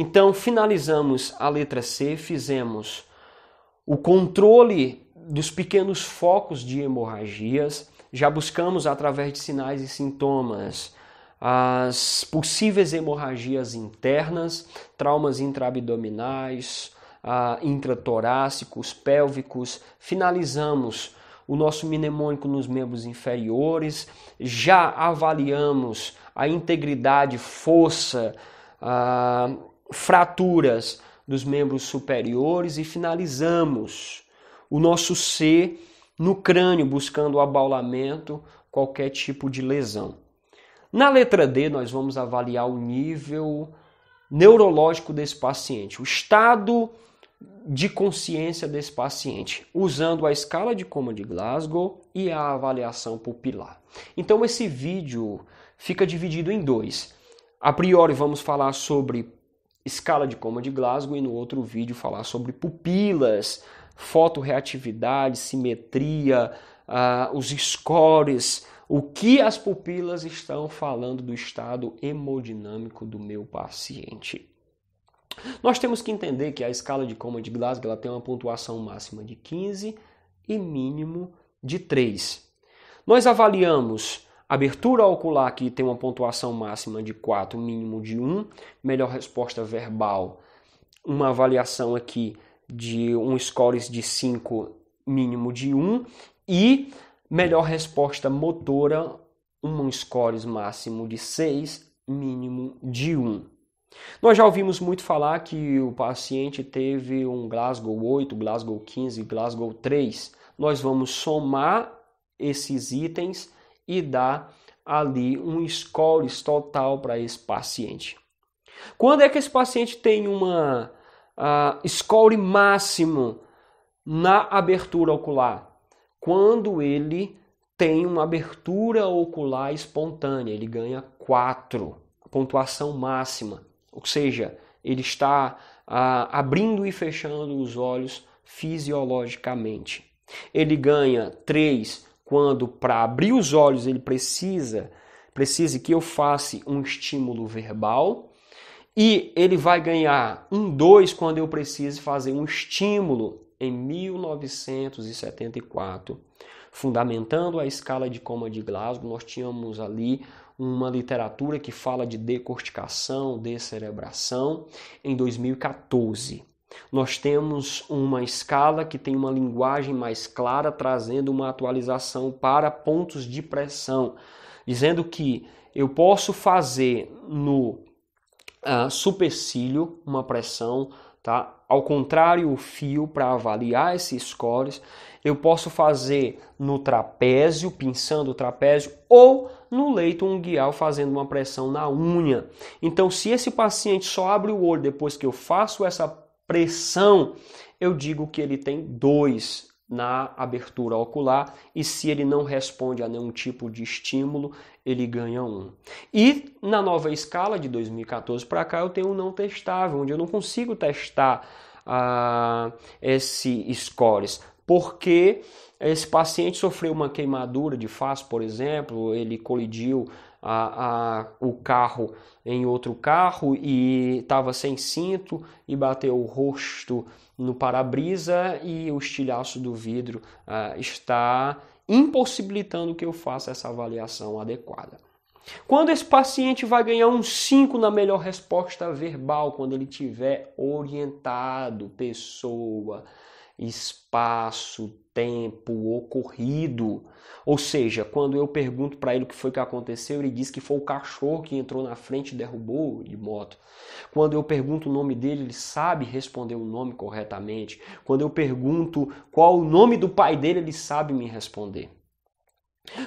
Então, finalizamos a letra C, fizemos o controle dos pequenos focos de hemorragias, já buscamos através de sinais e sintomas as possíveis hemorragias internas, traumas intraabdominais, intratorácicos, pélvicos, finalizamos o nosso mnemônico nos membros inferiores, já avaliamos a integridade, força, fraturas dos membros superiores e finalizamos o nosso C no crânio, buscando o abaulamento, qualquer tipo de lesão. Na letra D, nós vamos avaliar o nível neurológico desse paciente, o estado de consciência desse paciente, usando a escala de coma de Glasgow e a avaliação pupilar. Então esse vídeo fica dividido em dois. A priori vamos falar sobre escala de coma de Glasgow e no outro vídeo falar sobre pupilas, fotorreatividade, simetria, os scores, o que as pupilas estão falando do estado hemodinâmico do meu paciente. Nós temos que entender que a escala de coma de Glasgow ela tem uma pontuação máxima de 15 e mínimo de 3. Nós avaliamos abertura ocular, que tem uma pontuação máxima de 4, mínimo de 1, melhor resposta verbal, uma avaliação aqui de um scores de 5, mínimo de 1, e melhor resposta motora, um scores máximo de 6, mínimo de 1. Nós já ouvimos muito falar que o paciente teve um Glasgow 8, Glasgow 15, Glasgow 3. Nós vamos somar esses itens e dar ali um scores total para esse paciente. Quando é que esse paciente tem uma score máximo na abertura ocular? Quando ele tem uma abertura ocular espontânea, ele ganha 4, a pontuação máxima. Ou seja, ele está abrindo e fechando os olhos fisiologicamente. Ele ganha 3 quando para abrir os olhos ele precise que eu faça um estímulo verbal. E ele vai ganhar um 2 quando eu precise fazer um estímulo em 1974. Fundamentando a escala de coma de Glasgow, nós tínhamos ali uma literatura que fala de decorticação, descerebração, em 2014. Nós temos uma escala que tem uma linguagem mais clara, trazendo uma atualização para pontos de pressão, dizendo que eu posso fazer no supercílio uma pressão, tá? Ao contrário, o fio para avaliar esses scores, eu posso fazer no trapézio, pinçando o trapézio, ou no leito unguial, fazendo uma pressão na unha. Então, se esse paciente só abre o olho depois que eu faço essa pressão, eu digo que ele tem 2 na abertura ocular, e se ele não responde a nenhum tipo de estímulo, ele ganha 1. E na nova escala de 2014 para cá eu tenho um não testável, onde eu não consigo testar esse scores, porque esse paciente sofreu uma queimadura de face, por exemplo, ele colidiu o carro em outro carro e estava sem cinto e bateu o rosto no para-brisa e o estilhaço do vidro está impossibilitando que eu faça essa avaliação adequada. Quando esse paciente vai ganhar um 5 na melhor resposta verbal, quando ele tiver orientado, pessoa, espaço, tempo, ocorrido. Ou seja, quando eu pergunto para ele o que foi que aconteceu, ele diz que foi o cachorro que entrou na frente e derrubou de moto. Quando eu pergunto o nome dele, ele sabe responder o nome corretamente. Quando eu pergunto qual o nome do pai dele, ele sabe me responder.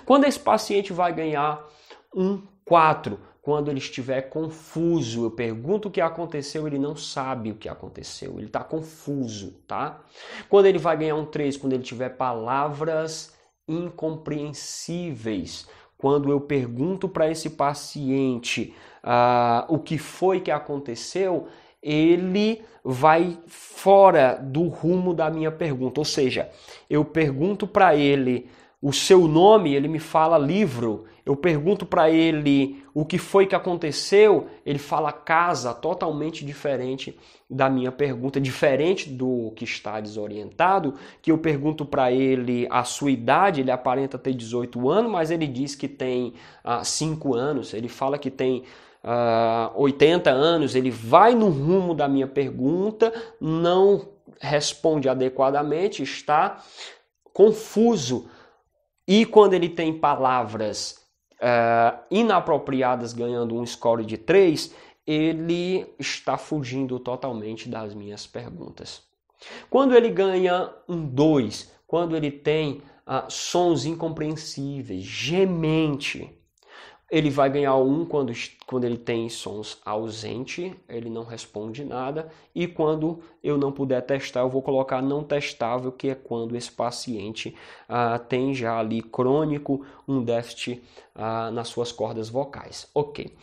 Quando esse paciente vai ganhar um 4, quando ele estiver confuso, eu pergunto o que aconteceu, ele não sabe o que aconteceu, ele está confuso, tá? Quando ele vai ganhar um 3, quando ele tiver palavras incompreensíveis, quando eu pergunto para esse paciente o que foi que aconteceu, ele vai fora do rumo da minha pergunta, ou seja, eu pergunto para ele o seu nome, ele me fala livro. Eu pergunto para ele o que foi que aconteceu, ele fala casa, totalmente diferente da minha pergunta, diferente do que está desorientado, que eu pergunto para ele a sua idade, ele aparenta ter 18 anos, mas ele diz que tem 5 anos, ele fala que tem 80 anos, ele vai no rumo da minha pergunta, não responde adequadamente, está confuso. E quando ele tem palavras inapropriadas ganhando um score de 3, ele está fugindo totalmente das minhas perguntas. Quando ele ganha um 2, quando ele tem sons incompreensíveis, gemente, ele vai ganhar um quando ele tem sons ausente, ele não responde nada. E quando eu não puder testar, eu vou colocar não testável, que é quando esse paciente tem já ali crônico um déficit nas suas cordas vocais. Ok.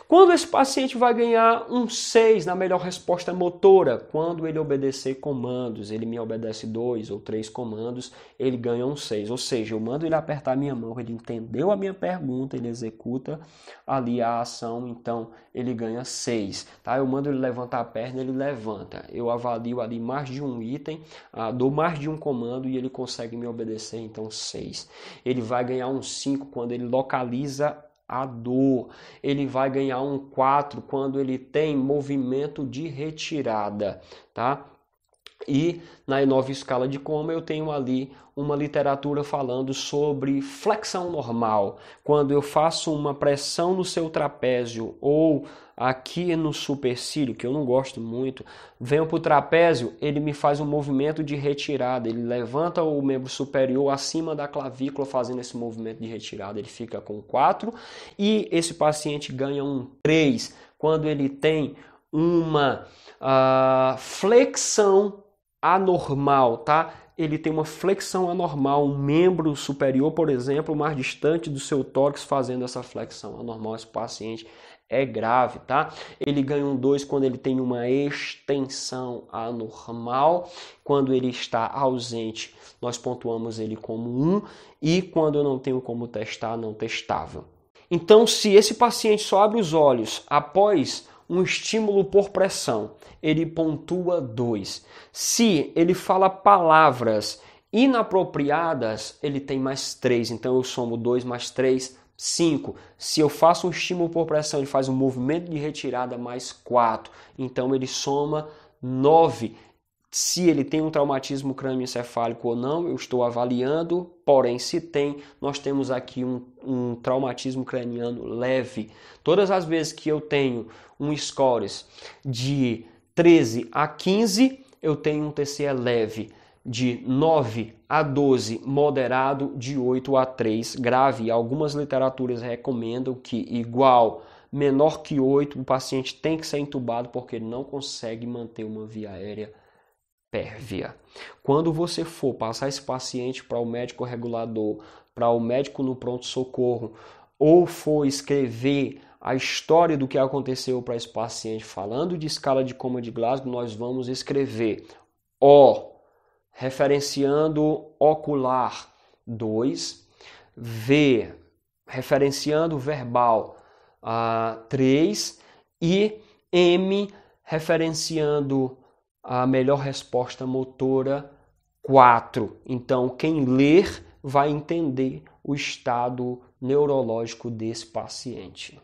Quando esse paciente vai ganhar um 6 na melhor resposta motora, quando ele obedecer comandos, ele me obedece 2 ou 3 comandos, ele ganha um 6. Ou seja, eu mando ele apertar a minha mão, ele entendeu a minha pergunta, ele executa ali a ação, então ele ganha 6. Tá? Eu mando ele levantar a perna, ele levanta. Eu avalio ali mais de um item, dou mais de um comando e ele consegue me obedecer, então 6. Ele vai ganhar um 5 quando ele localiza a dor. Ele vai ganhar um 4 quando ele tem movimento de retirada, tá? E na nova escala de Coma eu tenho ali uma literatura falando sobre flexão normal. Quando eu faço uma pressão no seu trapézio ou aqui no supercílio, que eu não gosto muito, venho para o trapézio, ele me faz um movimento de retirada. Ele levanta o membro superior acima da clavícula fazendo esse movimento de retirada. Ele fica com 4 e esse paciente ganha um 3 quando ele tem uma flexão anormal, tá? Ele tem uma flexão anormal, um membro superior, por exemplo, mais distante do seu tórax fazendo essa flexão anormal. Esse paciente é grave, tá? Ele ganha um 2 quando ele tem uma extensão anormal. Quando ele está ausente, nós pontuamos ele como 1. E quando eu não tenho como testar, não testável. Então, se esse paciente só abre os olhos após um estímulo por pressão, ele pontua 2. Se ele fala palavras inapropriadas, ele tem mais 3. Então eu somo 2 mais 3, 5. Se eu faço um estímulo por pressão, ele faz um movimento de retirada mais 4. Então ele soma 9. Se ele tem um traumatismo crânioencefálico ou não, eu estou avaliando, porém se tem, nós temos aqui um traumatismo craniano leve. Todas as vezes que eu tenho um scores de 13 a 15, eu tenho um TCE leve. De 9 a 12, moderado, de 8 a 3, grave. Algumas literaturas recomendam que igual, menor que 8, o paciente tem que ser entubado porque ele não consegue manter uma via aérea pérvia. Quando você for passar esse paciente para o médico regulador, para o médico no pronto-socorro, ou for escrever a história do que aconteceu para esse paciente falando de escala de Coma de Glasgow, nós vamos escrever O, referenciando ocular 2, V, referenciando verbal 3 e M, referenciando a melhor resposta motora 4. Então, quem ler vai entender o estado neurológico desse paciente.